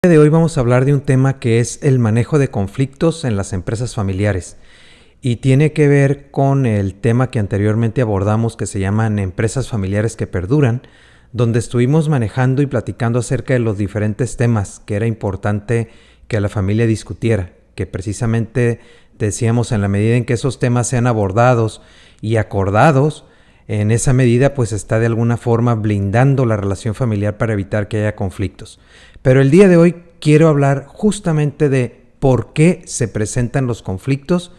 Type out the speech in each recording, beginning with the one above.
El día de hoy vamos a hablar de un tema que es el manejo de conflictos en las empresas familiares y tiene que ver con el tema que anteriormente abordamos que se llaman empresas familiares que perduran, donde estuvimos manejando y platicando acerca de los diferentes temas que era importante que la familia discutiera, que precisamente decíamos en la medida en que esos temas sean abordados y acordados, en esa medida pues está de alguna forma blindando la relación familiar para evitar que haya conflictos. Pero el día de hoy quiero hablar justamente de por qué se presentan los conflictos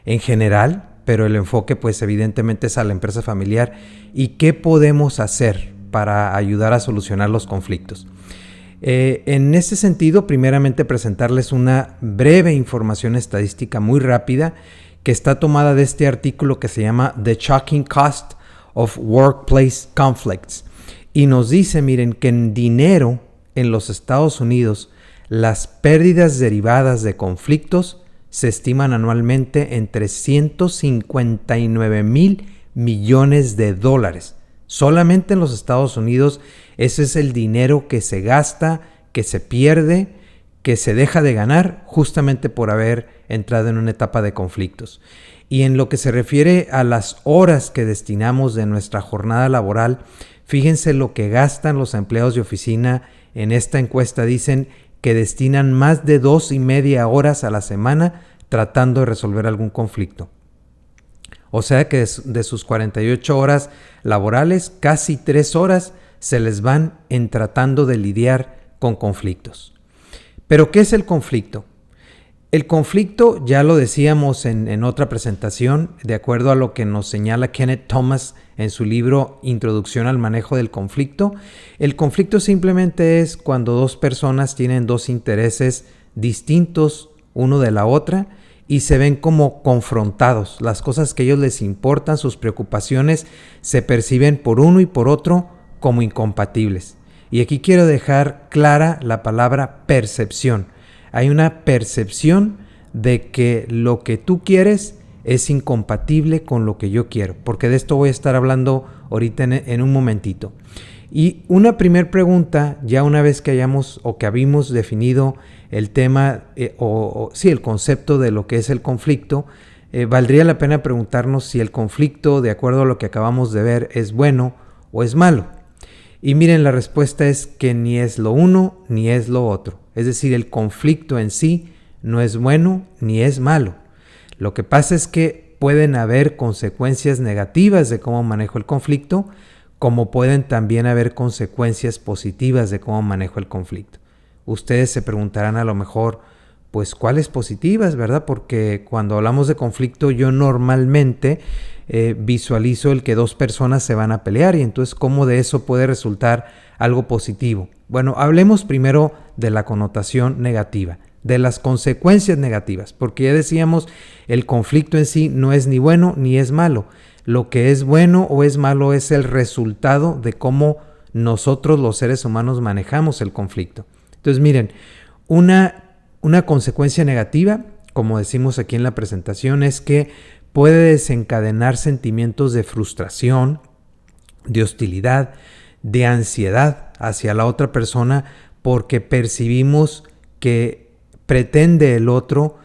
en general, pero el enfoque pues evidentemente es a la empresa familiar y qué podemos hacer para ayudar a solucionar los conflictos. En ese sentido, primeramente presentarles una breve información estadística muy rápida que está tomada de este artículo que se llama The Shocking Cost of Workplace Conflicts y nos dice, miren, que en dinero en los Estados Unidos las pérdidas derivadas de conflictos se estiman anualmente en $359 millones. Solamente en los Estados Unidos ese es el dinero que se gasta, que se pierde, que se deja de ganar justamente por haber entrado en una etapa de conflictos. Y en lo que se refiere a las horas que destinamos de nuestra jornada laboral, fíjense lo que gastan los empleados de oficina. En esta encuesta dicen que destinan más de 2.5 horas a la semana tratando de resolver algún conflicto. O sea que de sus 48 horas laborales, casi 3 horas se les van en tratando de lidiar con conflictos. ¿Pero qué es el conflicto? El conflicto, ya lo decíamos en otra presentación, de acuerdo a lo que nos señala Kenneth Thomas en su libro Introducción al manejo del conflicto, el conflicto simplemente es cuando dos personas tienen dos intereses distintos uno de la otra y se ven como confrontados. Las cosas que a ellos les importan, sus preocupaciones, se perciben por uno y por otro como incompatibles. Y aquí quiero dejar clara la palabra percepción. Hay una percepción de que lo que tú quieres es incompatible con lo que yo quiero, porque de esto voy a estar hablando ahorita en un momentito. Y una primer pregunta, ya una vez que hayamos o que habíamos definido el tema, el concepto de lo que es el conflicto, valdría la pena preguntarnos si el conflicto, de acuerdo a lo que acabamos de ver, es bueno o es malo. Y miren, la respuesta es que ni es lo uno ni es lo otro. Es decir, el conflicto en sí no es bueno ni es malo. Lo que pasa es que pueden haber consecuencias negativas de cómo manejo el conflicto, como pueden también haber consecuencias positivas de cómo manejo el conflicto. Ustedes se preguntarán a lo mejor, pues, ¿cuáles positivas, verdad? Porque cuando hablamos de conflicto yo normalmente visualizo el que dos personas se van a pelear y entonces cómo de eso puede resultar algo positivo. Bueno, hablemos primero de la connotación negativa, de las consecuencias negativas, porque ya decíamos, el conflicto en sí no es ni bueno ni es malo. Lo que es bueno o es malo es el resultado de cómo nosotros los seres humanos manejamos el conflicto. Entonces miren, una consecuencia negativa, como decimos aquí en la presentación, es que puede desencadenar sentimientos de frustración, de hostilidad, de ansiedad hacia la otra persona porque percibimos que pretende el otro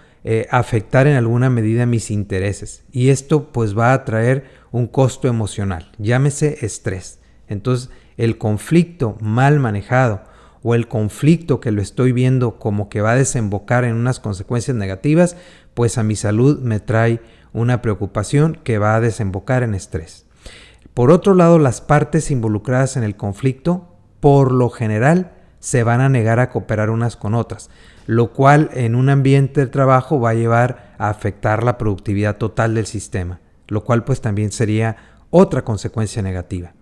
afectar en alguna medida mis intereses. Y esto pues va a traer un costo emocional, llámese estrés. Entonces el conflicto mal manejado o el conflicto que lo estoy viendo como que va a desembocar en unas consecuencias negativas, pues a mi salud me trae una preocupación que va a desembocar en estrés. Por otro lado, las partes involucradas en el conflicto, por lo general, se van a negar a cooperar unas con otras, lo cual en un ambiente de trabajo va a llevar a afectar la productividad total del sistema, lo cual pues también sería otra consecuencia negativa.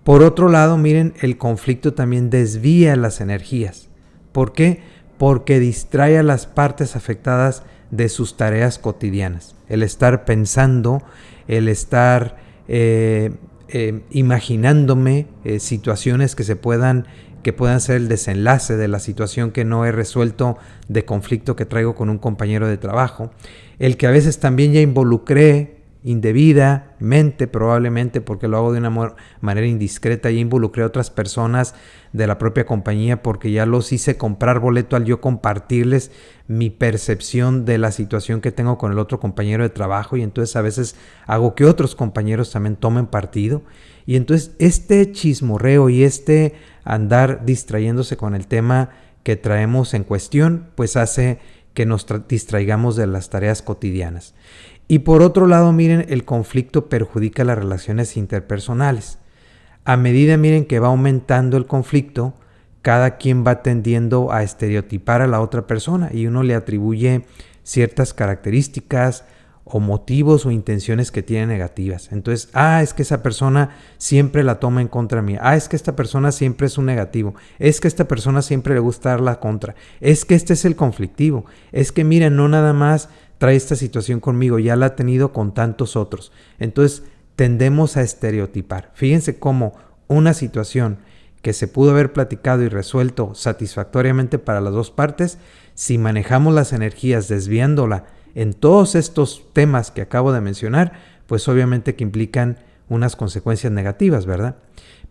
Por otro lado, miren, el conflicto también desvía las energías. ¿Por qué? Porque distrae a las partes afectadas de sus tareas cotidianas. El estar pensando, el estar imaginándome situaciones que puedan ser el desenlace de la situación que no he resuelto de conflicto que traigo con un compañero de trabajo. El que a veces también ya involucré indebidamente, probablemente porque lo hago de una manera indiscreta y involucré a otras personas de la propia compañía porque ya los hice comprar boleto al yo compartirles mi percepción de la situación que tengo con el otro compañero de trabajo, y entonces a veces hago que otros compañeros también tomen partido. Y entonces este chismorreo y este andar distrayéndose con el tema que traemos en cuestión, pues hace que nos distraigamos de las tareas cotidianas. Y por otro lado, miren, el conflicto perjudica las relaciones interpersonales. A medida, miren, que va aumentando el conflicto, cada quien va tendiendo a estereotipar a la otra persona y uno le atribuye ciertas características o motivos o intenciones que tiene negativas. Entonces, es que esa persona siempre la toma en contra mía. Es que esta persona siempre es un negativo. Es que esta persona siempre le gusta dar la contra. Es que este es el conflictivo. Es que miren, no nada más trae esta situación conmigo, ya la ha tenido con tantos otros. Entonces, tendemos a estereotipar. Fíjense cómo una situación que se pudo haber platicado y resuelto satisfactoriamente para las dos partes, si manejamos las energías desviándola en todos estos temas que acabo de mencionar, pues obviamente que implican unas consecuencias negativas, ¿verdad?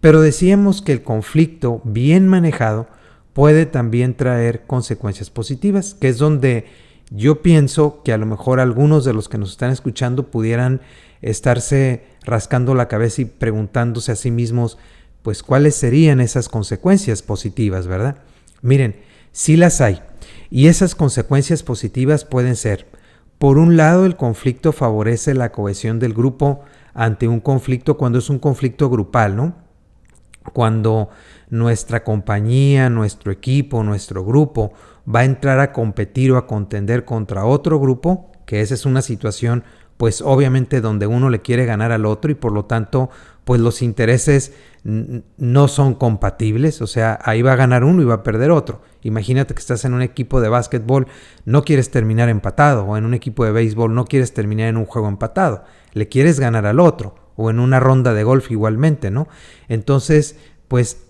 Pero decíamos que el conflicto bien manejado puede también traer consecuencias positivas, que es donde yo pienso que a lo mejor algunos de los que nos están escuchando pudieran estarse rascando la cabeza y preguntándose a sí mismos, pues cuáles serían esas consecuencias positivas, ¿verdad? Miren, sí las hay. Y esas consecuencias positivas pueden ser: por un lado, el conflicto favorece la cohesión del grupo ante un conflicto cuando es un conflicto grupal, ¿no? Cuando nuestra compañía, nuestro equipo, nuestro grupo va a entrar a competir o a contender contra otro grupo, que esa es una situación, pues obviamente donde uno le quiere ganar al otro y por lo tanto, pues los intereses no son compatibles, o sea, ahí va a ganar uno y va a perder otro. Imagínate que estás en un equipo de básquetbol, no quieres terminar empatado, o en un equipo de béisbol no quieres terminar en un juego empatado, le quieres ganar al otro, o en una ronda de golf igualmente, ¿no? Entonces, pues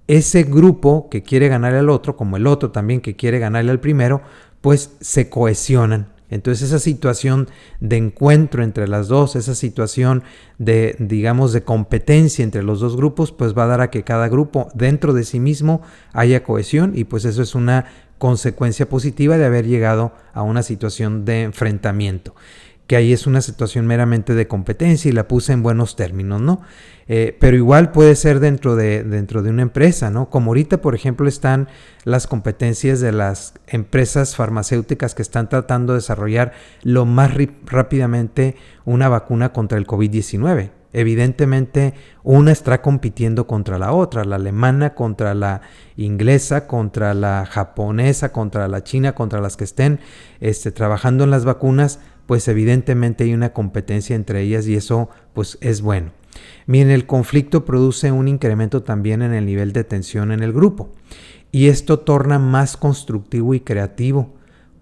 ese grupo que quiere ganarle al otro, como el otro también que quiere ganarle al primero, pues se cohesionan. Entonces esa situación de encuentro entre las dos, esa situación de, digamos, de competencia entre los dos grupos, pues va a dar a que cada grupo dentro de sí mismo haya cohesión y pues eso es una consecuencia positiva de haber llegado a una situación de enfrentamiento, que ahí es una situación meramente de competencia y la puse en buenos términos, ¿no? Pero igual puede ser dentro de una empresa, ¿no? Como ahorita, por ejemplo, están las competencias de las empresas farmacéuticas que están tratando de desarrollar lo más rápidamente una vacuna contra el COVID-19. Evidentemente, una está compitiendo contra la otra, la alemana contra la inglesa, contra la japonesa, contra la china, contra las que estén trabajando en las vacunas, pues evidentemente hay una competencia entre ellas y eso pues es bueno. Miren, el conflicto produce un incremento también en el nivel de tensión en el grupo y esto torna más constructivo y creativo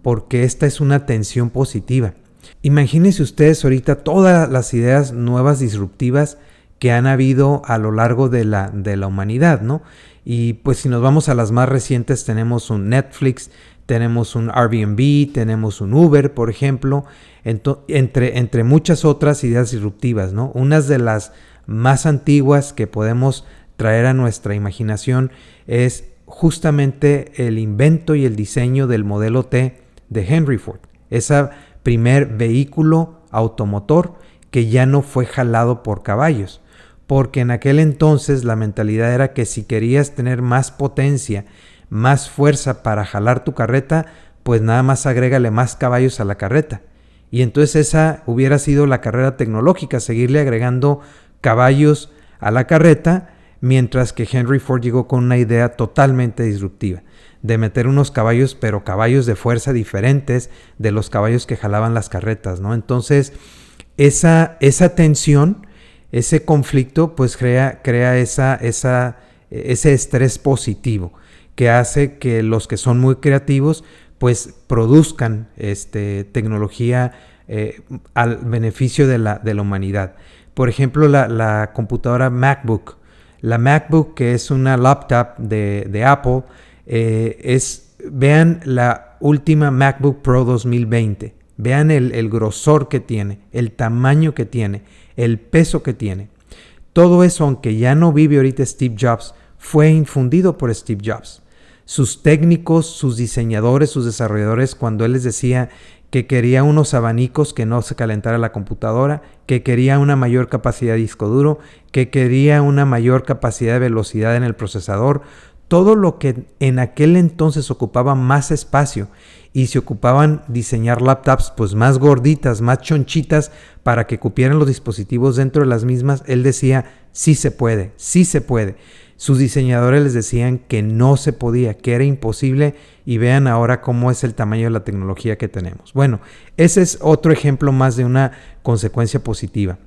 porque esta es una tensión positiva. Imagínense ustedes ahorita todas las ideas nuevas disruptivas que han habido a lo largo de la humanidad, ¿no? Y pues si nos vamos a las más recientes, tenemos un Netflix, tenemos un Airbnb, tenemos un Uber, por ejemplo, entre muchas otras ideas disruptivas, ¿no? Unas de las más antiguas que podemos traer a nuestra imaginación es justamente el invento y el diseño del modelo T de Henry Ford, ese primer vehículo automotor que ya no fue jalado por caballos, porque en aquel entonces la mentalidad era que si querías tener más potencia, más fuerza para jalar tu carreta, pues nada más agrégale más caballos a la carreta. Y entonces esa hubiera sido la carrera tecnológica, seguirle agregando caballos a la carreta, mientras que Henry Ford llegó con una idea totalmente disruptiva, de meter unos caballos, pero caballos de fuerza diferentes de los caballos que jalaban las carretas, ¿no? Entonces, esa tensión, ese conflicto, pues crea ese estrés positivo que hace que los que son muy creativos pues produzcan tecnología al beneficio de la humanidad. Por ejemplo, la computadora MacBook. La MacBook, que es una laptop de Apple, vean la última MacBook Pro 2020. Vean el grosor que tiene, el tamaño que tiene, el peso que tiene. Todo eso, aunque ya no vive ahorita Steve Jobs, fue infundido por Steve Jobs. Sus técnicos, sus diseñadores, sus desarrolladores, cuando él les decía que quería unos abanicos que no se calentara la computadora, que quería una mayor capacidad de disco duro, que quería una mayor capacidad de velocidad en el procesador, todo lo que en aquel entonces ocupaba más espacio y se ocupaban diseñar laptops pues más gorditas, más chonchitas para que cupieran los dispositivos dentro de las mismas, él decía, sí se puede, sí se puede. Sus diseñadores les decían que no se podía, que era imposible, y vean ahora cómo es el tamaño de la tecnología que tenemos. Bueno, ese es otro ejemplo más de una consecuencia positiva.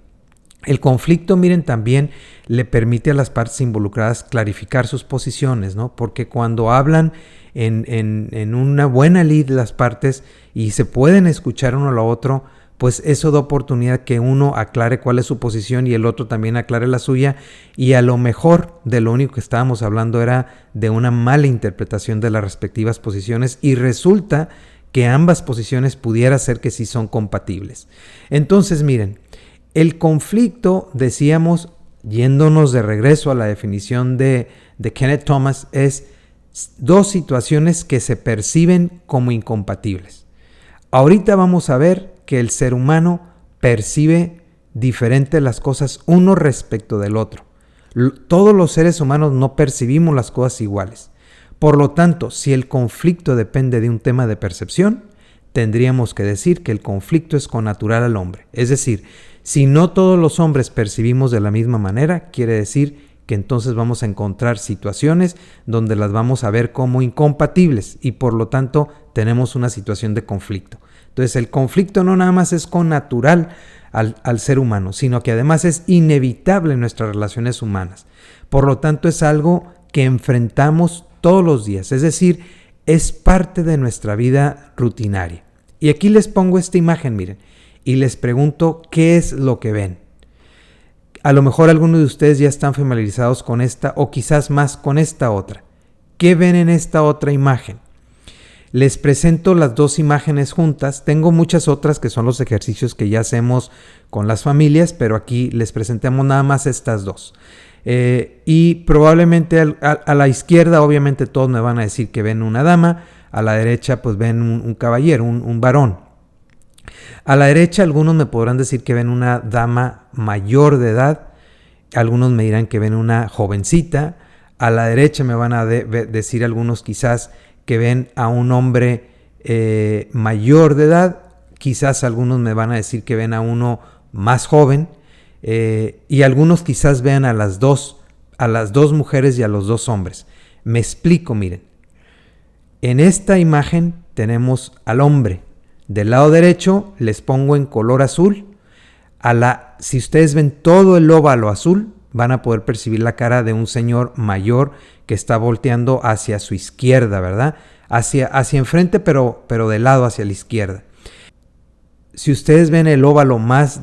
El conflicto, miren, también le permite a las partes involucradas clarificar sus posiciones, ¿no? Porque cuando hablan en una buena lid las partes y se pueden escuchar uno a lo otro, pues eso da oportunidad que uno aclare cuál es su posición y el otro también aclare la suya, y a lo mejor de lo único que estábamos hablando era de una mala interpretación de las respectivas posiciones y resulta que ambas posiciones pudiera ser que sí son compatibles. Entonces, miren, el conflicto, decíamos, yéndonos de regreso a la definición de Kenneth Thomas, es dos situaciones que se perciben como incompatibles. Ahorita vamos a ver que el ser humano percibe diferente las cosas uno respecto del otro. Todos los seres humanos no percibimos las cosas iguales. Por lo tanto, si el conflicto depende de un tema de percepción, tendríamos que decir que el conflicto es connatural al hombre. Es decir, si no todos los hombres percibimos de la misma manera, quiere decir que entonces vamos a encontrar situaciones donde las vamos a ver como incompatibles y por lo tanto tenemos una situación de conflicto. Entonces el conflicto no nada más es connatural al ser humano, sino que además es inevitable en nuestras relaciones humanas. Por lo tanto es algo que enfrentamos todos los días, es decir, es parte de nuestra vida rutinaria. Y aquí les pongo esta imagen, miren, y les pregunto qué es lo que ven. A lo mejor algunos de ustedes ya están familiarizados con esta o quizás más con esta otra. ¿Qué ven en esta otra imagen? Les presento las dos imágenes juntas. Tengo muchas otras que son los ejercicios que ya hacemos con las familias, pero aquí les presentamos nada más estas dos. Y probablemente a la izquierda, obviamente todos me van a decir que ven una dama, a la derecha pues ven un caballero, un varón. A la derecha algunos me podrán decir que ven una dama mayor de edad, algunos me dirán que ven una jovencita, a la derecha me van a decir algunos quizás que ven a un hombre mayor de edad, quizás algunos me van a decir que ven a uno más joven, y algunos quizás vean a las dos mujeres y a los dos hombres. Me explico, miren. En esta imagen tenemos al hombre. Del lado derecho les pongo en color azul. Si ustedes ven todo el óvalo azul, van a poder percibir la cara de un señor mayor que está volteando hacia su izquierda, ¿verdad? Hacia enfrente, pero de lado hacia la izquierda. Si ustedes ven el óvalo más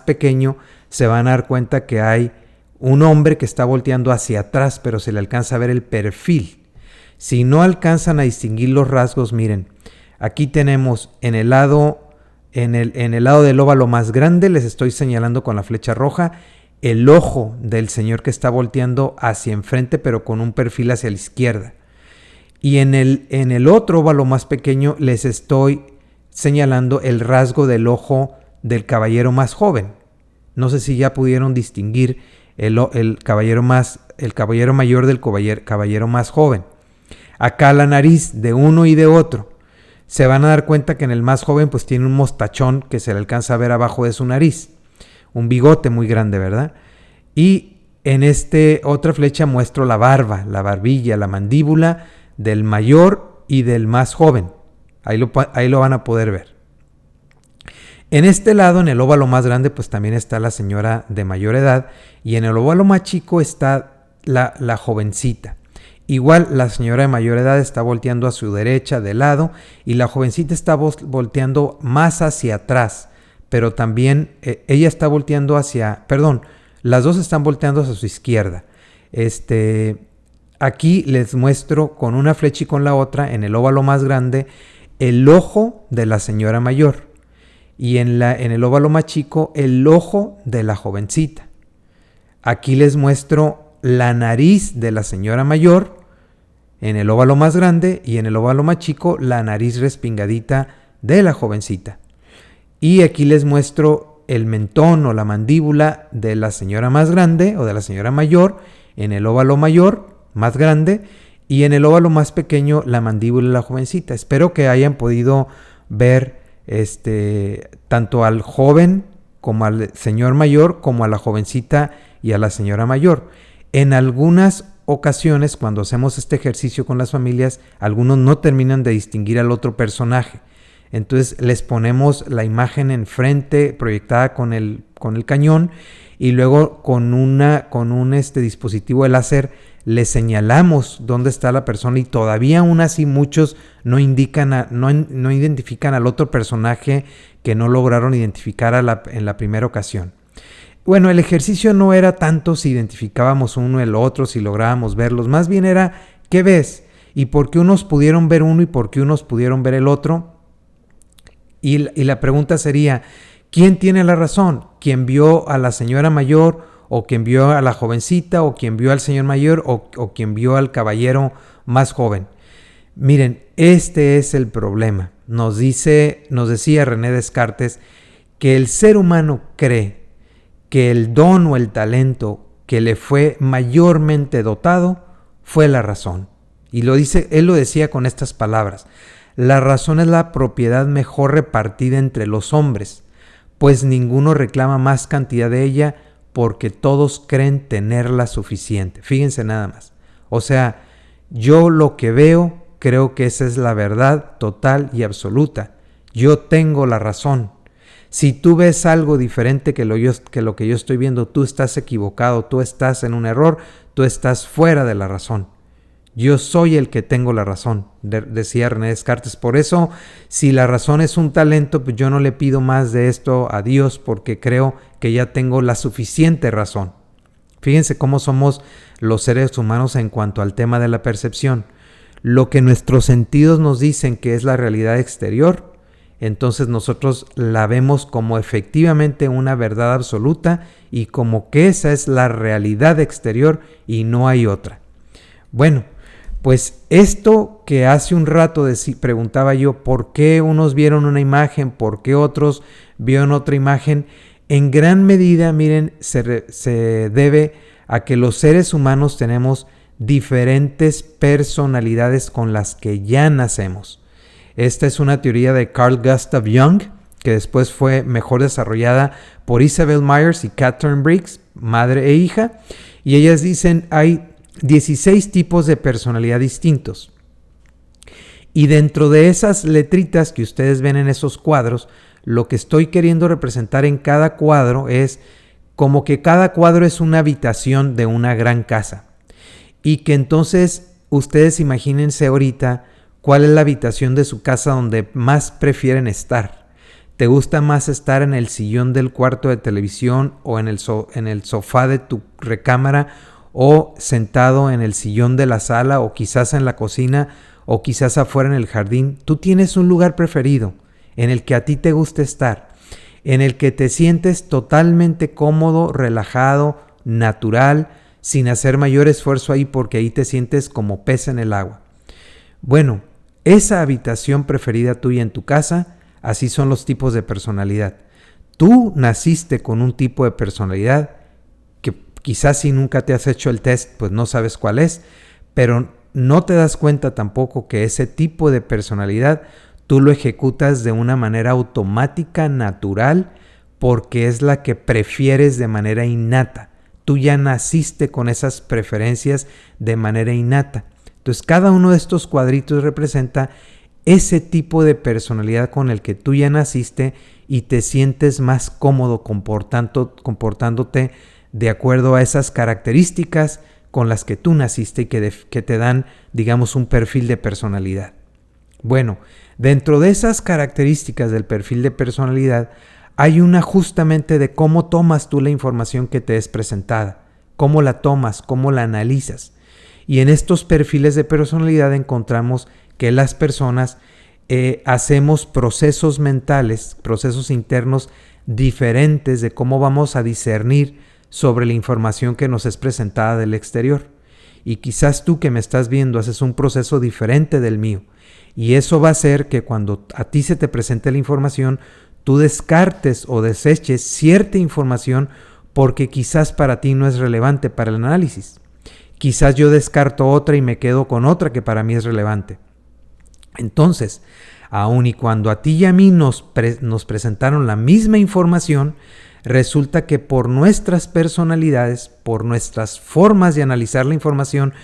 pequeño, se van a dar cuenta que hay un hombre que está volteando hacia atrás, pero se le alcanza a ver el perfil. Si no alcanzan a distinguir los rasgos, miren, aquí tenemos en el lado del óvalo más grande, les estoy señalando con la flecha roja, el ojo del señor que está volteando hacia enfrente, pero con un perfil hacia la izquierda. Y en el otro óvalo más pequeño les estoy señalando el rasgo del ojo del caballero más joven. No sé si ya pudieron distinguir el caballero mayor del caballero más joven. Acá la nariz de uno y de otro. Se van a dar cuenta que en el más joven pues tiene un mostachón que se le alcanza a ver abajo de su nariz. Un bigote muy grande, ¿verdad? Y en otra flecha muestro la barba, la barbilla, la mandíbula del mayor y del más joven. Ahí lo van a poder ver. En este lado, en el óvalo más grande, pues también está la señora de mayor edad y en el óvalo más chico está la jovencita. Igual la señora de mayor edad está volteando a su derecha de lado y la jovencita está volteando más hacia atrás, pero también ella está volteando las dos están volteando hacia su izquierda. Aquí les muestro con una flecha y con la otra, en el óvalo más grande, el ojo de la señora mayor. y en el óvalo más chico el ojo de la jovencita. Aquí les muestro la nariz de la señora mayor en el óvalo más grande y en el óvalo más chico la nariz respingadita de la jovencita. Y aquí les muestro el mentón o la mandíbula de la señora más grande o de la señora mayor en el óvalo mayor más grande y en el óvalo más pequeño la mandíbula de la jovencita. Espero que hayan podido ver tanto al joven como al señor mayor como a la jovencita y a la señora mayor. En algunas ocasiones, cuando hacemos este ejercicio con las familias, algunos no terminan de distinguir al otro personaje. Entonces les ponemos la imagen enfrente proyectada con el cañón y luego con un dispositivo de láser le señalamos dónde está la persona y todavía aún así muchos no identifican al otro personaje que no lograron identificar en la primera ocasión. Bueno, el ejercicio no era tanto si identificábamos uno el otro, si lográbamos verlos, más bien era ¿qué ves? Y por qué unos pudieron ver uno y por qué unos pudieron ver el otro. Y la pregunta sería, ¿quién tiene la razón? ¿Quién vio a la señora mayor o quien vio a la jovencita o quien vio al señor mayor o quien vio al caballero más joven? Miren, este es el problema. Nos decía René Descartes que el ser humano cree que el don o el talento que le fue mayormente dotado fue la razón. Y él lo decía con estas palabras: la razón es la propiedad mejor repartida entre los hombres, pues ninguno reclama más cantidad de ella porque todos creen tenerla suficiente. Fíjense nada más. O sea, yo lo que veo, creo que esa es la verdad total y absoluta. Yo tengo la razón. Si tú ves algo diferente que lo que yo estoy viendo, tú estás equivocado, tú estás en un error, tú estás fuera de la razón. Yo soy el que tengo la razón, decía René Descartes. Por eso, si la razón es un talento, pues yo no le pido más de esto a Dios porque creo que ya tengo la suficiente razón. Fíjense cómo somos los seres humanos en cuanto al tema de la percepción. Lo que nuestros sentidos nos dicen que es la realidad exterior, entonces nosotros la vemos como efectivamente una verdad absoluta y como que esa es la realidad exterior y no hay otra. Bueno, pues esto que hace un rato preguntaba yo, ¿por qué unos vieron una imagen? ¿Por qué otros vieron otra imagen? En gran medida, miren, se debe a que los seres humanos tenemos diferentes personalidades con las que ya nacemos. Esta es una teoría de Carl Gustav Jung, que después fue mejor desarrollada por Isabel Myers y Catherine Briggs, madre e hija, y ellas dicen hay 16 tipos de personalidad distintos. Y dentro de esas letritas que ustedes ven en esos cuadros, lo que estoy queriendo representar en cada cuadro es como que cada cuadro es una habitación de una gran casa. Y que entonces ustedes imagínense ahorita cuál es la habitación de su casa donde más prefieren estar. ¿Te gusta más estar en el sillón del cuarto de televisión o en el sofá de tu recámara o sentado en el sillón de la sala o quizás en la cocina o quizás afuera en el jardín? Tú tienes un lugar preferido en el que a ti te gusta estar, en el que te sientes totalmente cómodo, relajado, natural, sin hacer mayor esfuerzo ahí porque ahí te sientes como pez en el agua. Bueno, esa habitación preferida tuya en tu casa, así son los tipos de personalidad. Tú naciste con un tipo de personalidad que quizás si nunca te has hecho el test, pues no sabes cuál es, pero no te das cuenta tampoco que ese tipo de personalidad tú lo ejecutas de una manera automática, natural, porque es la que prefieres de manera innata. Tú ya naciste con esas preferencias de manera innata. Entonces, cada uno de estos cuadritos representa ese tipo de personalidad con el que tú ya naciste y te sientes más cómodo comportándote de acuerdo a esas características con las que tú naciste y que te dan, digamos, un perfil de personalidad. Bueno, dentro de esas características del perfil de personalidad hay una justamente de cómo tomas tú la información que te es presentada, cómo la tomas, cómo la analizas. Y en estos perfiles de personalidad encontramos que las personas hacemos procesos mentales, procesos internos diferentes de cómo vamos a discernir sobre la información que nos es presentada del exterior. Y quizás tú que me estás viendo haces un proceso diferente del mío. Y eso va a hacer que cuando a ti se te presente la información, tú descartes o deseches cierta información porque quizás para ti no es relevante para el análisis. Quizás yo descarto otra y me quedo con otra que para mí es relevante. Entonces, aun y cuando a ti y a mí nos presentaron la misma información, resulta que por nuestras personalidades, por nuestras formas de analizar la información,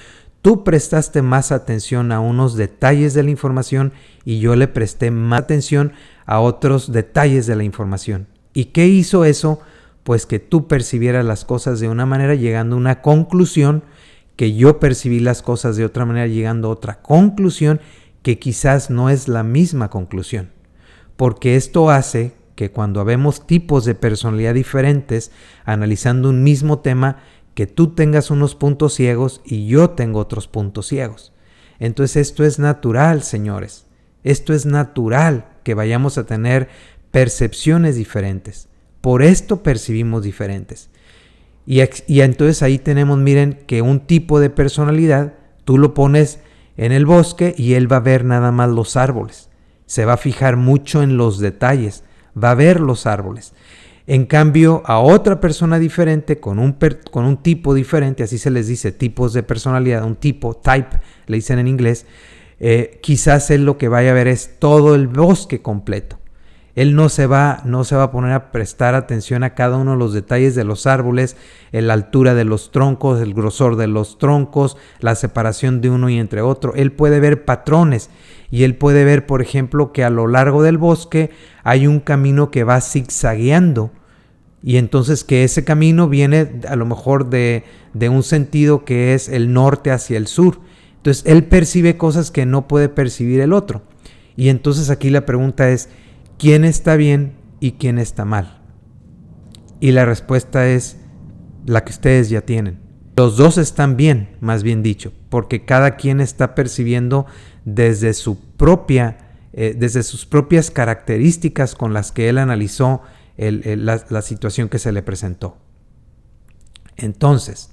tú prestaste más atención a unos detalles de la información y yo le presté más atención a otros detalles de la información. ¿Y qué hizo eso? Pues que tú percibieras las cosas de una manera llegando a una conclusión, que yo percibí las cosas de otra manera llegando a otra conclusión, que quizás no es la misma conclusión. Porque esto hace que cuando vemos tipos de personalidad diferentes analizando un mismo tema, que tú tengas unos puntos ciegos y yo tengo otros puntos ciegos. Entonces esto es natural, señores. Esto es natural que vayamos a tener percepciones diferentes. Por esto percibimos diferentes. Y entonces ahí tenemos, miren, que un tipo de personalidad, tú lo pones en el bosque y él va a ver nada más los árboles. Se va a fijar mucho en los detalles. Va a ver los árboles. En cambio, a otra persona diferente, con un tipo diferente, así se les dice, tipos de personalidad, un tipo, type, le dicen en inglés, quizás él lo que vaya a ver es todo el bosque completo. Él no se va a poner a prestar atención a cada uno de los detalles de los árboles, la altura de los troncos, el grosor de los troncos, la separación de uno y entre otro. Él puede ver patrones y él puede ver, por ejemplo, que a lo largo del bosque hay un camino que va zigzagueando y entonces que ese camino viene a lo mejor de un sentido que es el norte hacia el sur. Entonces él percibe cosas que no puede percibir el otro. Y entonces aquí la pregunta es, ¿quién está bien y quién está mal? Y la respuesta es la que ustedes ya tienen. Los dos están bien, más bien dicho, porque cada quien está percibiendo desde sus propias características con las que él analizó la situación que se le presentó. Entonces,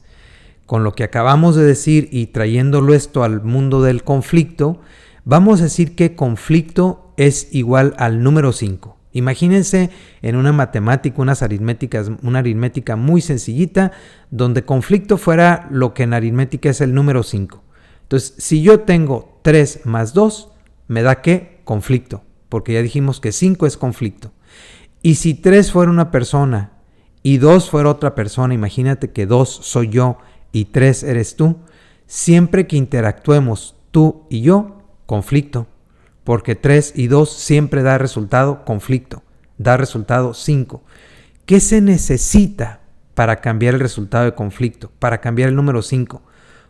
con lo que acabamos de decir y trayéndolo esto al mundo del conflicto, vamos a decir que conflicto es igual al número 5. Imagínense en una matemática, una aritmética muy sencillita, donde conflicto fuera lo que en aritmética es el número 5. Entonces, si yo tengo 3 más 2, me da ¿qué? Conflicto, porque ya dijimos que 5 es conflicto. Y si 3 fuera una persona y 2 fuera otra persona, imagínate que 2 soy yo y 3 eres tú, siempre que interactuemos tú y yo, conflicto. Porque 3 y 2 siempre da resultado conflicto, da resultado 5. ¿Qué se necesita para cambiar el resultado de conflicto, para cambiar el número 5?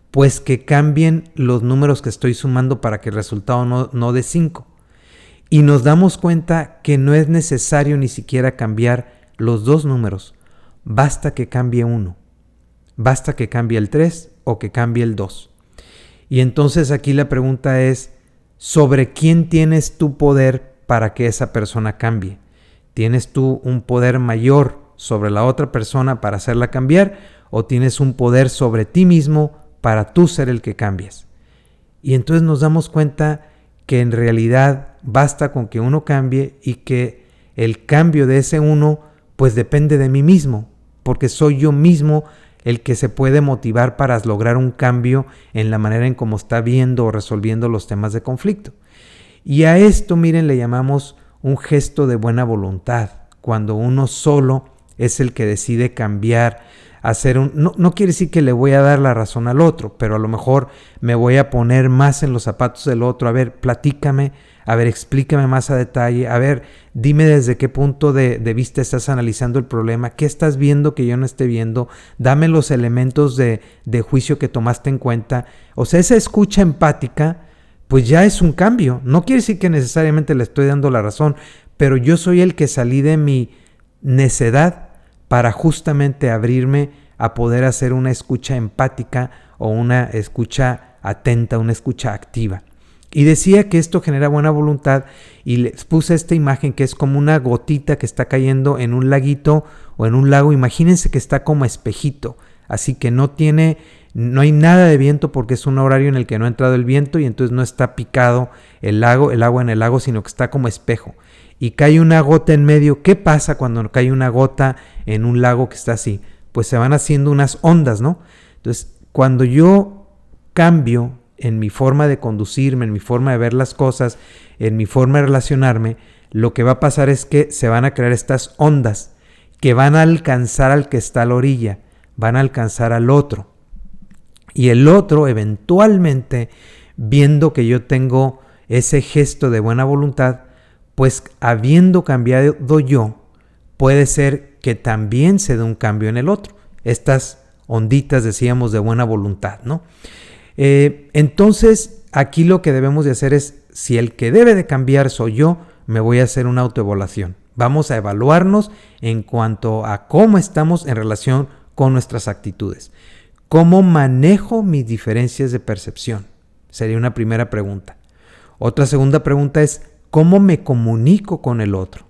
Pues que cambien los números que estoy sumando para que el resultado no dé 5. Y nos damos cuenta que no es necesario ni siquiera cambiar los dos números, basta que cambie uno, basta que cambie el 3 o que cambie el 2. Y entonces aquí la pregunta es, ¿sobre quién tienes tu poder para que esa persona cambie? ¿Tienes tú un poder mayor sobre la otra persona para hacerla cambiar o tienes un poder sobre ti mismo para tú ser el que cambies? Y entonces nos damos cuenta que en realidad basta con que uno cambie y que el cambio de ese uno pues depende de mí mismo, porque soy yo mismo el que se puede motivar para lograr un cambio en la manera en cómo está viendo o resolviendo los temas de conflicto. Y a esto, miren, le llamamos un gesto de buena voluntad, cuando uno solo es el que decide cambiar, no quiere decir que le voy a dar la razón al otro, pero a lo mejor me voy a poner más en los zapatos del otro. A ver, platícame, a ver, explícame más a detalle, a ver, dime desde qué punto de vista estás analizando el problema, qué estás viendo que yo no esté viendo, dame los elementos de juicio que tomaste en cuenta. O sea, esa escucha empática, pues ya es un cambio. No quiere decir que necesariamente le estoy dando la razón, pero yo soy el que salí de mi necedad para justamente abrirme a poder hacer una escucha empática o una escucha atenta, una escucha activa. Y decía que esto genera buena voluntad y les puse esta imagen que es como una gotita que está cayendo en un laguito o en un lago. Imagínense que está como espejito, así que no hay nada de viento porque es un horario en el que no ha entrado el viento y entonces no está picado el agua en el lago, sino que está como espejo. Y cae una gota en medio. ¿Qué pasa cuando cae una gota en un lago que está así? Pues se van haciendo unas ondas, ¿no? Entonces, cuando yo cambio en mi forma de conducirme, en mi forma de ver las cosas, en mi forma de relacionarme, lo que va a pasar es que se van a crear estas ondas que van a alcanzar al que está a la orilla, van a alcanzar al otro. Y el otro, eventualmente, viendo que yo tengo ese gesto de buena voluntad, pues habiendo cambiado yo, puede ser que también se dé un cambio en el otro. Estas onditas, decíamos, de buena voluntad, ¿no? Entonces, aquí lo que debemos de hacer es, si el que debe de cambiar soy yo, me voy a hacer una autoevaluación. Vamos a evaluarnos en cuanto a cómo estamos en relación con nuestras actitudes. ¿Cómo manejo mis diferencias de percepción? Sería una primera pregunta. Otra segunda pregunta es, ¿cómo me comunico con el otro?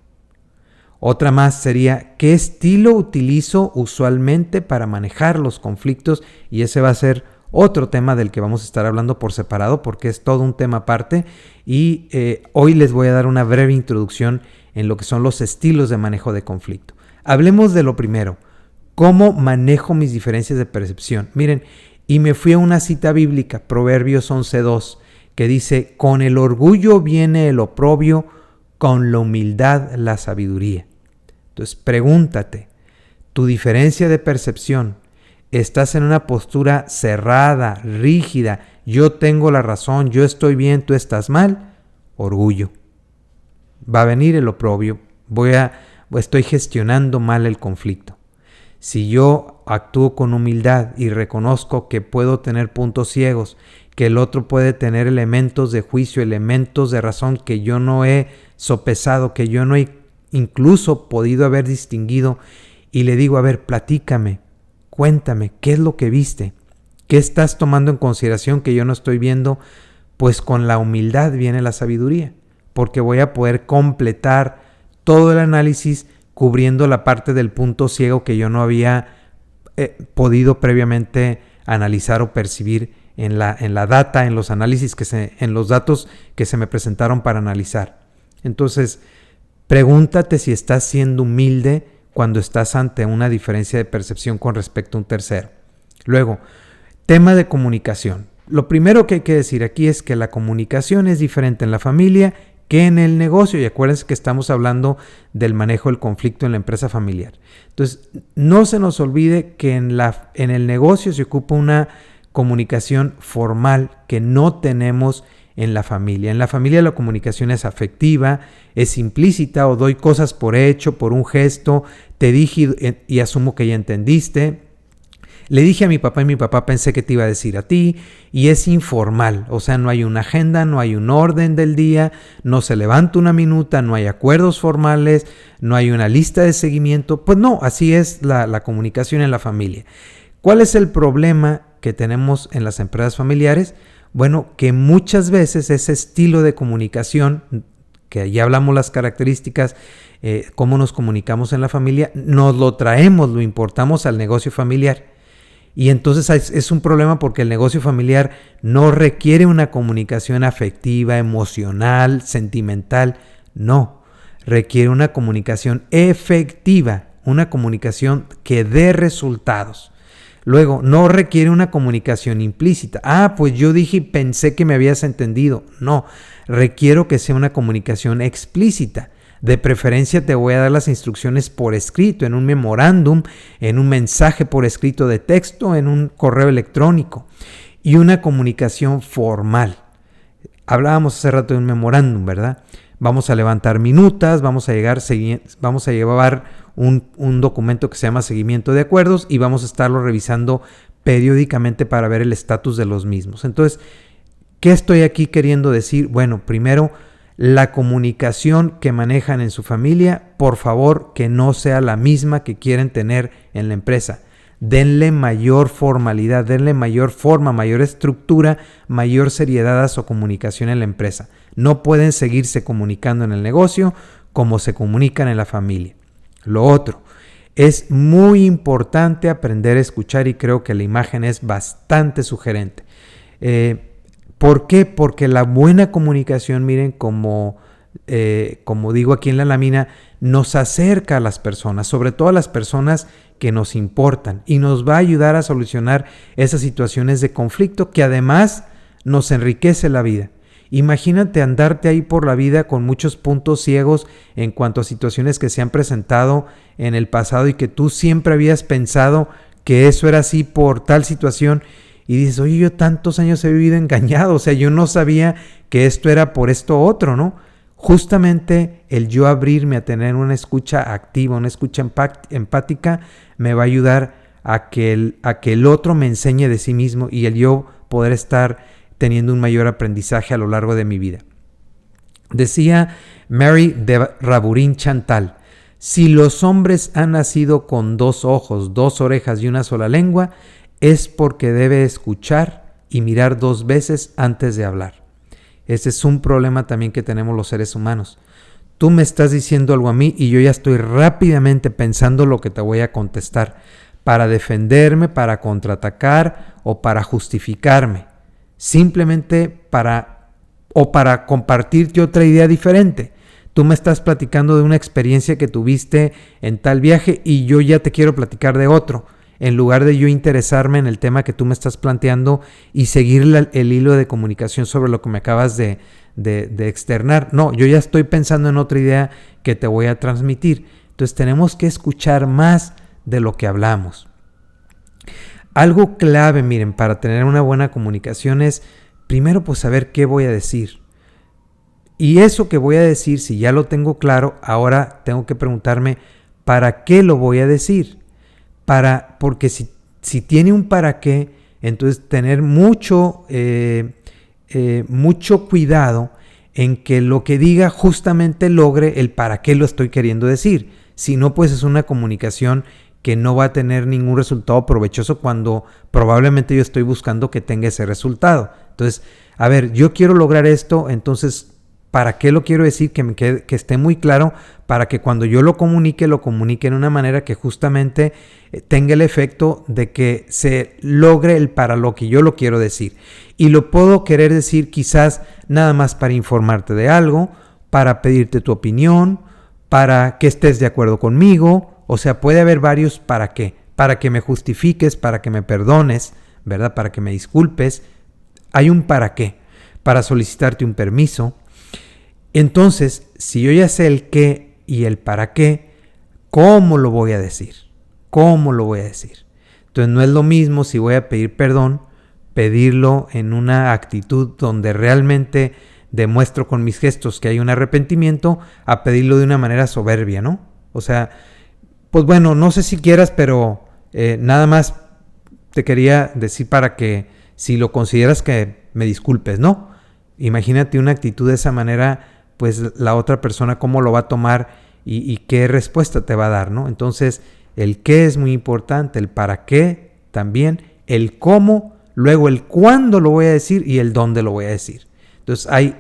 Otra más sería, ¿qué estilo utilizo usualmente para manejar los conflictos? Y ese va a ser otro tema del que vamos a estar hablando por separado porque es todo un tema aparte y hoy les voy a dar una breve introducción en lo que son los estilos de manejo de conflicto. Hablemos de lo primero, ¿cómo manejo mis diferencias de percepción? Miren, y me fui a una cita bíblica, Proverbios 11:2, que dice, con el orgullo viene el oprobio, con la humildad la sabiduría. Entonces pregúntate, ¿tu diferencia de percepción? ¿Estás en una postura cerrada, rígida? Yo tengo la razón, yo estoy bien, tú estás mal. Orgullo. Va a venir el oprobio. Estoy gestionando mal el conflicto. Si yo actúo con humildad y reconozco que puedo tener puntos ciegos, que el otro puede tener elementos de juicio, elementos de razón que yo no he sopesado, que yo no he incluso podido haber distinguido, y le digo, a ver, platícame. Cuéntame, ¿qué es lo que viste? ¿Qué estás tomando en consideración que yo no estoy viendo? Pues con la humildad viene la sabiduría, porque voy a poder completar todo el análisis cubriendo la parte del punto ciego que yo no había podido previamente analizar o percibir en la data, en los análisis, en los datos que se me presentaron para analizar. Entonces, pregúntate si estás siendo humilde cuando estás ante una diferencia de percepción con respecto a un tercero. Luego, tema de comunicación. Lo primero que hay que decir aquí es que la comunicación es diferente en la familia que en el negocio. Y acuérdense que estamos hablando del manejo del conflicto en la empresa familiar. Entonces, no se nos olvide que en el negocio se ocupa una comunicación formal que no tenemos en la familia. En la familia la comunicación es afectiva, es implícita o doy cosas por hecho, por un gesto, te dije y asumo que ya entendiste. Le dije a mi papá y mi papá pensé que te iba a decir a ti y es informal, o sea, no hay una agenda, no hay un orden del día, no se levanta una minuta, no hay acuerdos formales, no hay una lista de seguimiento. Pues no, así es la comunicación en la familia. ¿Cuál es el problema que tenemos en las empresas familiares? Bueno, que muchas veces ese estilo de comunicación, que ya hablamos las características, cómo nos comunicamos en la familia, nos lo traemos, lo importamos al negocio familiar. Y entonces es un problema porque el negocio familiar no requiere una comunicación afectiva, emocional, sentimental, no, requiere una comunicación efectiva, una comunicación que dé resultados. Luego, no requiere una comunicación implícita. Pues yo dije y pensé que me habías entendido. No, requiero que sea una comunicación explícita. De preferencia te voy a dar las instrucciones por escrito, en un memorándum, en un mensaje por escrito de texto, en un correo electrónico. Y una comunicación formal. Hablábamos hace rato de un memorándum, ¿verdad? Vamos a levantar minutas, vamos a llevar un documento que se llama seguimiento de acuerdos y vamos a estarlo revisando periódicamente para ver el estatus de los mismos. Entonces, ¿qué estoy aquí queriendo decir? Bueno, primero, la comunicación que manejan en su familia, por favor, que no sea la misma que quieren tener en la empresa. denle mayor formalidad, denle mayor forma, mayor estructura, mayor seriedad a su comunicación en la empresa. No pueden seguirse comunicando en el negocio como se comunican en la familia. Lo otro, es muy importante aprender a escuchar y creo que la imagen es bastante sugerente. ¿Por qué? Porque la buena comunicación, miren, como digo aquí en la lámina, nos acerca a las personas, sobre todo a las personas que nos importan, y nos va a ayudar a solucionar esas situaciones de conflicto que además nos enriquece la vida. Imagínate andarte ahí por la vida con muchos puntos ciegos en cuanto a situaciones que se han presentado en el pasado y que tú siempre habías pensado que eso era así por tal situación y dices, oye, yo tantos años he vivido engañado, o sea, yo no sabía que esto era por esto otro, ¿no? Justamente el yo abrirme a tener una escucha activa, una escucha empática, me va a ayudar a que el otro me enseñe de sí mismo y el yo poder estar teniendo un mayor aprendizaje a lo largo de mi vida. Decía Mary de Raburin Chantal, si los hombres han nacido con 2 ojos, 2 orejas y una sola lengua, es porque debe escuchar y mirar 2 veces antes de hablar. Ese es un problema también que tenemos los seres humanos. Tú me estás diciendo algo a mí y yo ya estoy rápidamente pensando lo que te voy a contestar para defenderme, para contraatacar o para justificarme. Simplemente para compartirte otra idea diferente. Tú me estás platicando de una experiencia que tuviste en tal viaje y yo ya te quiero platicar de otro, en lugar de yo interesarme en el tema que tú me estás planteando y seguir el hilo de comunicación sobre lo que me acabas de externar. No, yo ya estoy pensando en otra idea que te voy a transmitir. Entonces tenemos que escuchar más de lo que hablamos. Algo clave, miren, para tener una buena comunicación es, primero, pues saber qué voy a decir. Y eso que voy a decir, si ya lo tengo claro, ahora tengo que preguntarme, ¿para qué lo voy a decir? Porque si tiene un para qué, entonces tener mucho cuidado en que lo que diga justamente logre el para qué lo estoy queriendo decir. Si no, pues es una comunicación que no va a tener ningún resultado provechoso cuando probablemente yo estoy buscando que tenga ese resultado. Entonces, a ver, yo quiero lograr esto, entonces, ¿para qué lo quiero decir? Que esté muy claro para que cuando yo lo comunique en una manera que justamente tenga el efecto de que se logre el para lo que yo lo quiero decir. Y lo puedo querer decir quizás nada más para informarte de algo, para pedirte tu opinión, para que estés de acuerdo conmigo. O sea, puede haber varios para qué. Para que me justifiques, para que me perdones, ¿verdad? Para que me disculpes. Hay un para qué. Para solicitarte un permiso. Entonces, si yo ya sé el qué y el para qué, ¿cómo lo voy a decir? ¿Cómo lo voy a decir? Entonces, no es lo mismo si voy a pedir perdón, pedirlo en una actitud donde realmente demuestro con mis gestos que hay un arrepentimiento, a pedirlo de una manera soberbia, ¿no? O sea, pues bueno, no sé si quieras, pero nada más te quería decir para que si lo consideras que me disculpes, ¿no? Imagínate una actitud de esa manera, pues la otra persona cómo lo va a tomar y qué respuesta te va a dar, ¿no? Entonces, el qué es muy importante, el para qué también, el cómo, luego el cuándo lo voy a decir y el dónde lo voy a decir. Entonces, hay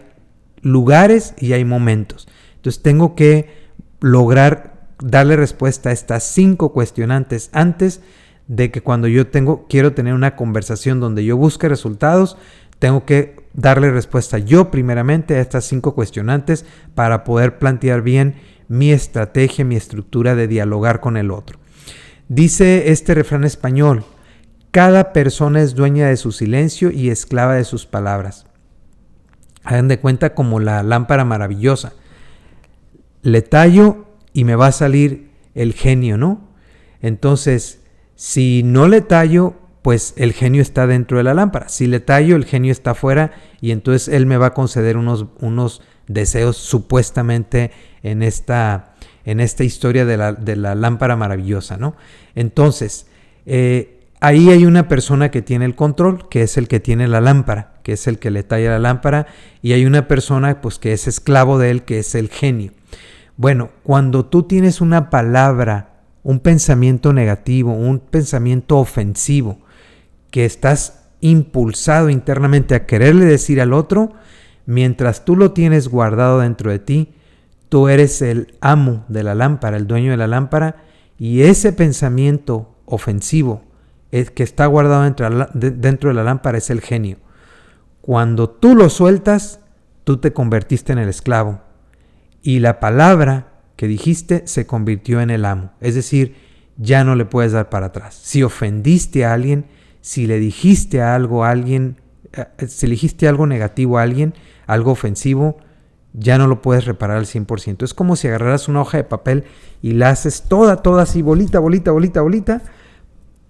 lugares y hay momentos. Entonces, tengo que lograr darle respuesta a estas 5 cuestionantes antes de que cuando yo quiero tener una conversación donde yo busque resultados, tengo que darle respuesta yo primeramente a estas 5 cuestionantes para poder plantear bien mi estrategia, mi estructura de dialogar con el otro. Dice este refrán español, cada persona es dueña de su silencio y esclava de sus palabras. Hagan de cuenta como la lámpara maravillosa. Le tallo y me va a salir el genio, ¿no? Entonces, si no le tallo, pues el genio está dentro de la lámpara. Si le tallo, el genio está afuera y entonces él me va a conceder unos deseos supuestamente en esta historia de la lámpara maravillosa, ¿no? Entonces, ahí hay una persona que tiene el control, que es el que tiene la lámpara, que es el que le talla la lámpara, y hay una persona pues que es esclavo de él, que es el genio. Bueno, cuando tú tienes una palabra un pensamiento negativo, un pensamiento ofensivo, que estás impulsado internamente a quererle decir al otro, mientras tú lo tienes guardado dentro de ti, tú eres el amo de la lámpara, el dueño de la lámpara, y ese pensamiento ofensivo que está guardado dentro de la lámpara es el genio. Cuando tú lo sueltas, tú te convertiste en el esclavo, y la palabra que dijiste se convirtió en el amo. Es decir, ya no le puedes dar para atrás. Si ofendiste a alguien, si le dijiste algo a alguien, si le dijiste algo negativo a alguien, algo ofensivo, ya no lo puedes reparar al 100%. Es como si agarraras una hoja de papel y la haces toda así, bolita.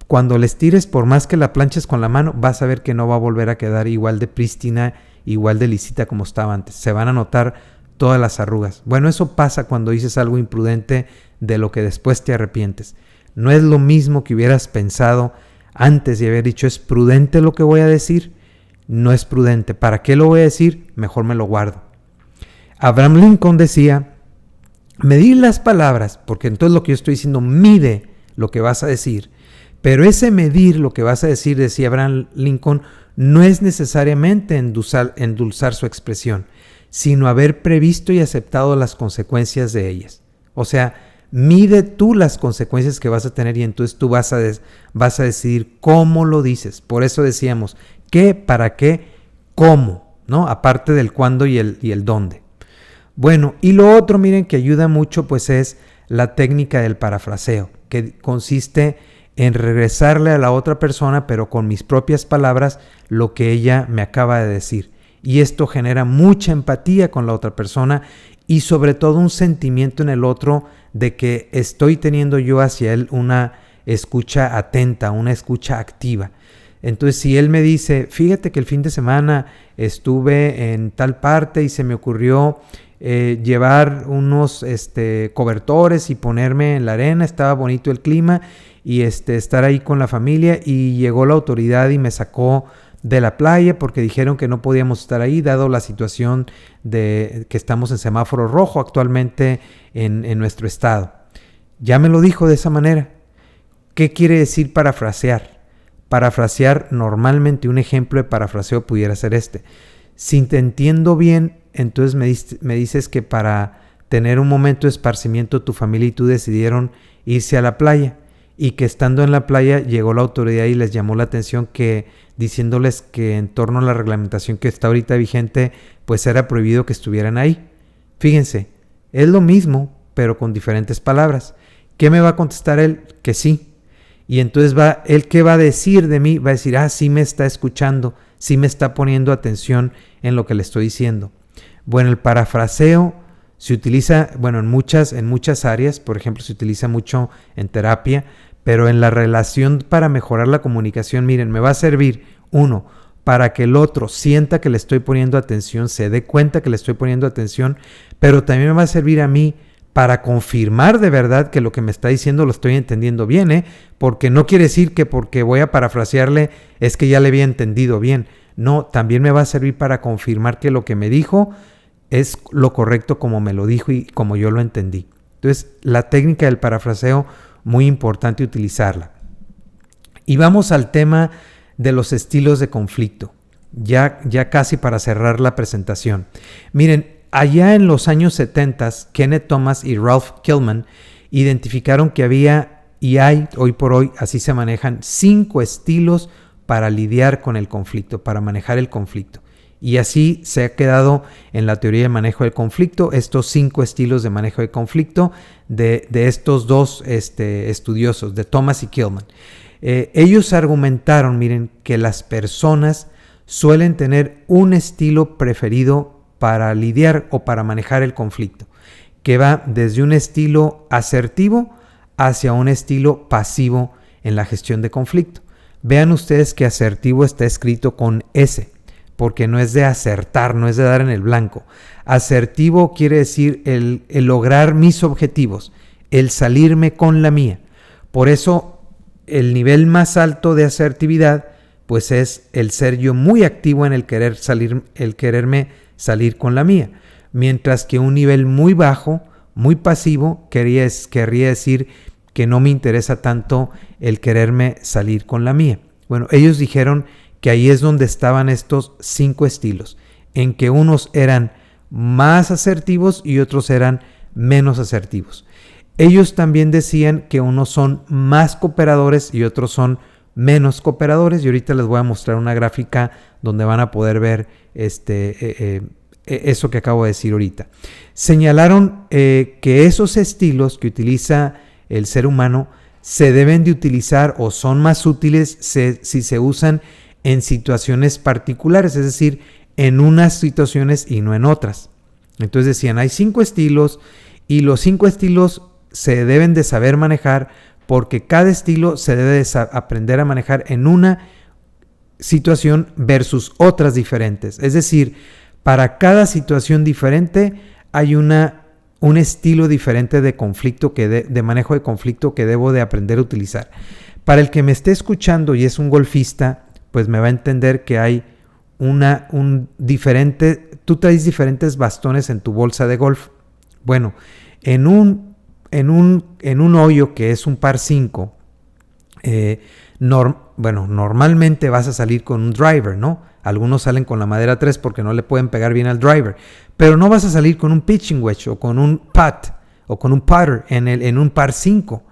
Cuando les tires, por más que la planches con la mano, vas a ver que no va a volver a quedar igual de prístina, igual de lisita como estaba antes. Se van a notar todas las arrugas. Bueno, eso pasa cuando dices algo imprudente de lo que después te arrepientes. No es lo mismo que hubieras pensado antes de haber dicho, ¿es prudente lo que voy a decir? No es prudente. ¿Para qué lo voy a decir? Mejor me lo guardo. Abraham Lincoln decía, medir las palabras, porque entonces lo que yo estoy diciendo, mide lo que vas a decir. Pero ese medir lo que vas a decir, decía Abraham Lincoln, no es necesariamente endulzar su expresión, sino haber previsto y aceptado las consecuencias de ellas. O sea, mide tú las consecuencias que vas a tener y entonces tú vas a decidir cómo lo dices. Por eso decíamos, ¿qué, para qué, cómo? ¿No? Aparte del cuándo y el dónde. Bueno, y lo otro, miren, que ayuda mucho, pues es la técnica del parafraseo, que consiste en regresarle a la otra persona, pero con mis propias palabras, lo que ella me acaba de decir. Y esto genera mucha empatía con la otra persona y sobre todo un sentimiento en el otro de que estoy teniendo yo hacia él una escucha atenta, una escucha activa. Entonces, si él me dice, fíjate que el fin de semana estuve en tal parte y se me ocurrió llevar unos cobertores y ponerme en la arena, estaba bonito el clima y estar ahí con la familia, y llegó la autoridad y me sacó de la playa porque dijeron que no podíamos estar ahí dado la situación de que estamos en semáforo rojo actualmente en nuestro estado. Ya me lo dijo de esa manera. ¿Qué quiere decir parafrasear? Parafrasear, normalmente un ejemplo de parafraseo pudiera ser este. Si te entiendo bien, entonces me dices que para tener un momento de esparcimiento tu familia y tú decidieron irse a la playa, y que estando en la playa llegó la autoridad y les llamó la atención que diciéndoles que en torno a la reglamentación que está ahorita vigente, pues era prohibido que estuvieran ahí. Fíjense, es lo mismo, pero con diferentes palabras. ¿Qué me va a contestar él? Que sí. Y entonces él, ¿qué va a decir de mí? Va a decir, sí me está escuchando, sí me está poniendo atención en lo que le estoy diciendo. Bueno, el parafraseo se utiliza, en muchas áreas, por ejemplo, se utiliza mucho en terapia, pero en la relación para mejorar la comunicación, miren, me va a servir, uno, para que el otro sienta que le estoy poniendo atención, se dé cuenta que le estoy poniendo atención, pero también me va a servir a mí para confirmar de verdad que lo que me está diciendo lo estoy entendiendo bien, porque no quiere decir que porque voy a parafrasearle es que ya le había entendido bien. No, también me va a servir para confirmar que lo que me dijo es lo correcto como me lo dijo y como yo lo entendí. Entonces, la técnica del parafraseo, muy importante utilizarla. Y vamos al tema de los estilos de conflicto, ya casi para cerrar la presentación. Miren, allá en los años 70, Kenneth Thomas y Ralph Killman identificaron que había y hay, hoy por hoy, así se manejan 5 estilos para lidiar con el conflicto, para manejar el conflicto. Y así se ha quedado en la teoría de manejo del conflicto, estos 5 estilos de manejo de conflicto de estos dos estudiosos, de Thomas y Killman. Ellos argumentaron, miren, que las personas suelen tener un estilo preferido para lidiar o para manejar el conflicto, que va desde un estilo asertivo hacia un estilo pasivo en la gestión de conflicto. Vean ustedes que asertivo está escrito con S, porque no es de acertar, no es de dar en el blanco. Asertivo quiere decir el lograr mis objetivos, el salirme con la mía. Por eso el nivel más alto de asertividad pues es el ser yo muy activo en el quererme salir con la mía. Mientras que un nivel muy bajo, muy pasivo, querría decir que no me interesa tanto el quererme salir con la mía. Bueno, ellos dijeron que ahí es donde estaban estos 5 estilos, en que unos eran más asertivos y otros eran menos asertivos. Ellos también decían que unos son más cooperadores y otros son menos cooperadores, y ahorita les voy a mostrar una gráfica donde van a poder ver eso que acabo de decir ahorita. Señalaron que esos estilos que utiliza el ser humano se deben de utilizar o son más útiles si se usan en situaciones particulares, es decir, en unas situaciones y no en otras. Entonces decían, hay 5 estilos y los 5 estilos se deben de saber manejar porque cada estilo se debe de aprender a manejar en una situación versus otras diferentes. Es decir, para cada situación diferente hay un estilo diferente de conflicto, de manejo de conflicto que debo de aprender a utilizar. Para el que me esté escuchando y es un golfista, pues me va a entender que hay tú traes diferentes bastones en tu bolsa de golf. Bueno, en un hoyo que es un par 5, normalmente vas a salir con un driver, ¿no? Algunos salen con la madera 3 porque no le pueden pegar bien al driver, pero no vas a salir con un pitching wedge o con un putt o con un putter en un par 5.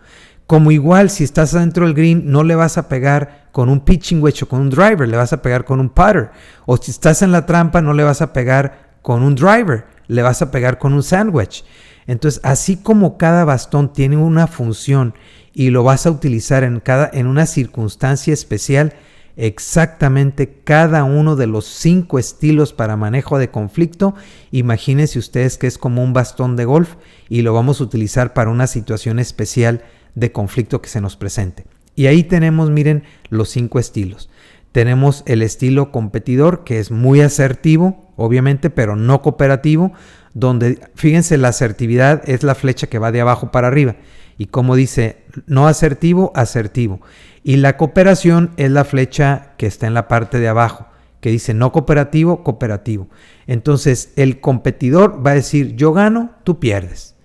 Como igual, si estás adentro del green, no le vas a pegar con un pitching wedge o con un driver, le vas a pegar con un putter. O si estás en la trampa, no le vas a pegar con un driver, le vas a pegar con un sandwich. Entonces, así como cada bastón tiene una función y lo vas a utilizar en una circunstancia especial, exactamente cada uno de los 5 estilos para manejo de conflicto, imagínense ustedes que es como un bastón de golf y lo vamos a utilizar para una situación especial de conflicto que se nos presente. Y ahí tenemos, miren, los 5 estilos. Tenemos el estilo competidor, que es muy asertivo, obviamente, pero no cooperativo, donde, fíjense, la asertividad es la flecha que va de abajo para arriba. Y como dice, no asertivo, asertivo. Y la cooperación es la flecha que está en la parte de abajo, que dice no cooperativo, cooperativo. Entonces, el competidor va a decir, yo gano, tú pierdes.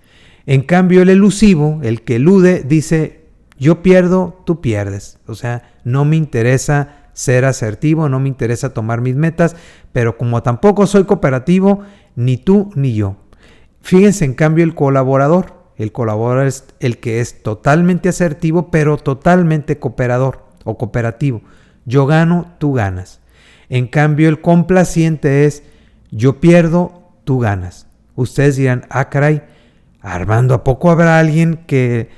En cambio, el elusivo, el que elude, dice, yo pierdo, tú pierdes. O sea, no me interesa ser asertivo, no me interesa tomar mis metas, pero como tampoco soy cooperativo, ni tú ni yo. Fíjense, en cambio, el colaborador es el que es totalmente asertivo, pero totalmente cooperador o cooperativo. Yo gano, tú ganas. En cambio, el complaciente es, yo pierdo, tú ganas. Ustedes dirán, caray, Armando, ¿a poco habrá alguien que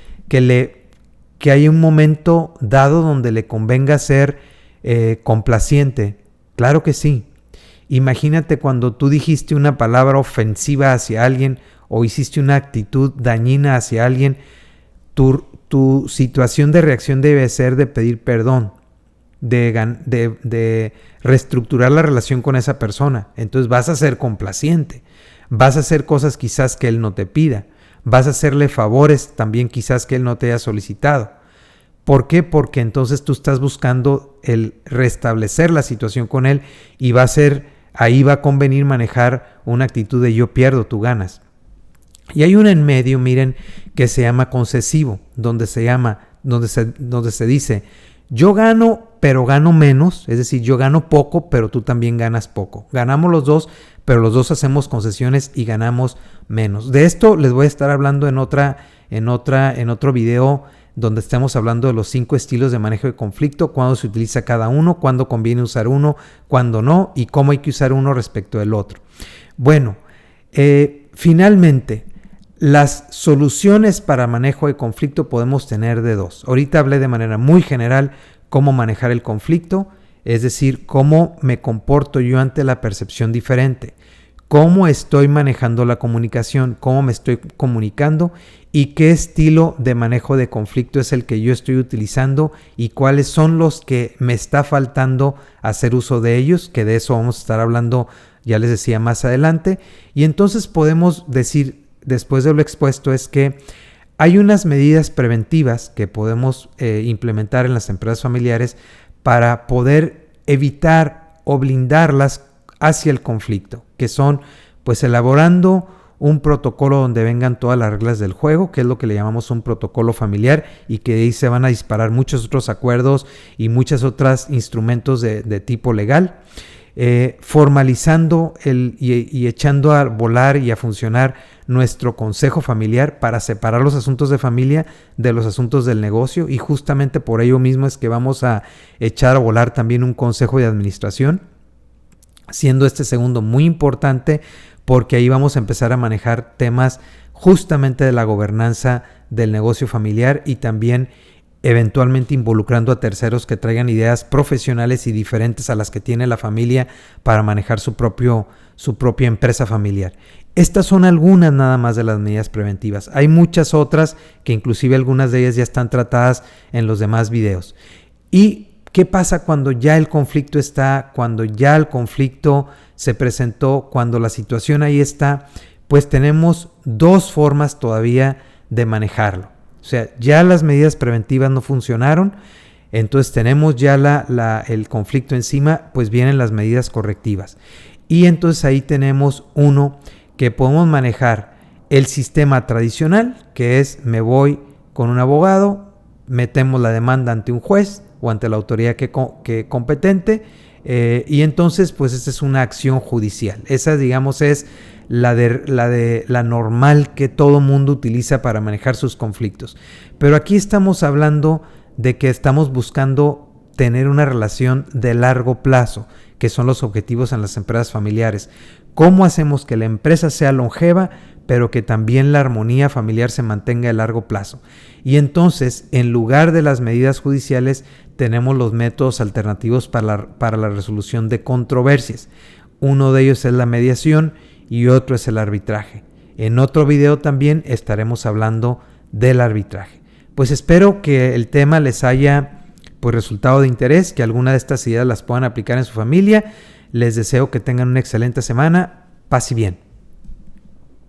hay un momento dado donde le convenga ser complaciente? Claro que sí. Imagínate cuando tú dijiste una palabra ofensiva hacia alguien o hiciste una actitud dañina hacia alguien, tu situación de reacción debe ser de pedir perdón, de reestructurar la relación con esa persona. Entonces vas a ser complaciente, vas a hacer cosas quizás que él no te pida, vas a hacerle favores también quizás que él no te haya solicitado. ¿Por qué? Porque entonces tú estás buscando el restablecer la situación con él y ahí va a convenir manejar una actitud de yo pierdo, tú ganas. Y hay una en medio, miren, que se llama concesivo, donde se dice, yo gano, pero gano menos, es decir, yo gano poco, pero tú también ganas poco. Ganamos los dos, pero los dos hacemos concesiones y ganamos menos. De esto les voy a estar hablando en otro video donde estamos hablando de los 5 estilos de manejo de conflicto, cuándo se utiliza cada uno, cuándo conviene usar uno, cuándo no, y cómo hay que usar uno respecto del otro. Bueno, finalmente, las soluciones para manejo de conflicto podemos tener de 2. Ahorita hablé de manera muy general cómo manejar el conflicto, es decir, cómo me comporto yo ante la percepción diferente, cómo estoy manejando la comunicación, cómo me estoy comunicando y qué estilo de manejo de conflicto es el que yo estoy utilizando y cuáles son los que me está faltando hacer uso de ellos, que de eso vamos a estar hablando, ya les decía, más adelante. Y entonces podemos decir, después de lo expuesto, es que hay unas medidas preventivas que podemos implementar en las empresas familiares para poder evitar o blindarlas hacia el conflicto, que son pues elaborando un protocolo donde vengan todas las reglas del juego, que es lo que le llamamos un protocolo familiar, y que de ahí se van a disparar muchos otros acuerdos y muchos otros instrumentos de tipo legal, formalizando y echando a volar y a funcionar nuestro consejo familiar para separar los asuntos de familia de los asuntos del negocio, y justamente por ello mismo es que vamos a echar a volar también un consejo de administración, siendo este segundo muy importante porque ahí vamos a empezar a manejar temas justamente de la gobernanza del negocio familiar y también eventualmente involucrando a terceros que traigan ideas profesionales y diferentes a las que tiene la familia para manejar su propia empresa familiar. Estas son algunas nada más de las medidas preventivas. Hay muchas otras que inclusive algunas de ellas ya están tratadas en los demás videos. ¿Y qué pasa cuando ya el conflicto está, cuando ya el conflicto se presentó, cuando la situación ahí está? Pues tenemos dos formas todavía de manejarlo. O sea, ya las medidas preventivas no funcionaron, entonces tenemos ya el conflicto encima, pues vienen las medidas correctivas. Y entonces ahí tenemos uno que podemos manejar el sistema tradicional, que es me voy con un abogado, metemos la demanda ante un juez o ante la autoridad que competente, y entonces pues esta es una acción judicial. Esa, digamos, es la normal que todo mundo utiliza para manejar sus conflictos. Pero aquí estamos hablando de que estamos buscando tener una relación de largo plazo, que son los objetivos en las empresas familiares. ¿Cómo hacemos que la empresa sea longeva, pero que también la armonía familiar se mantenga a largo plazo? Y entonces, en lugar de las medidas judiciales, tenemos los métodos alternativos para la resolución de controversias. Uno de ellos es la mediación y otro es el arbitraje. En otro video también estaremos hablando del arbitraje. Pues espero que el tema les haya resultado de interés, que alguna de estas ideas las puedan aplicar en su familia. Les deseo que tengan una excelente semana. Paz y bien.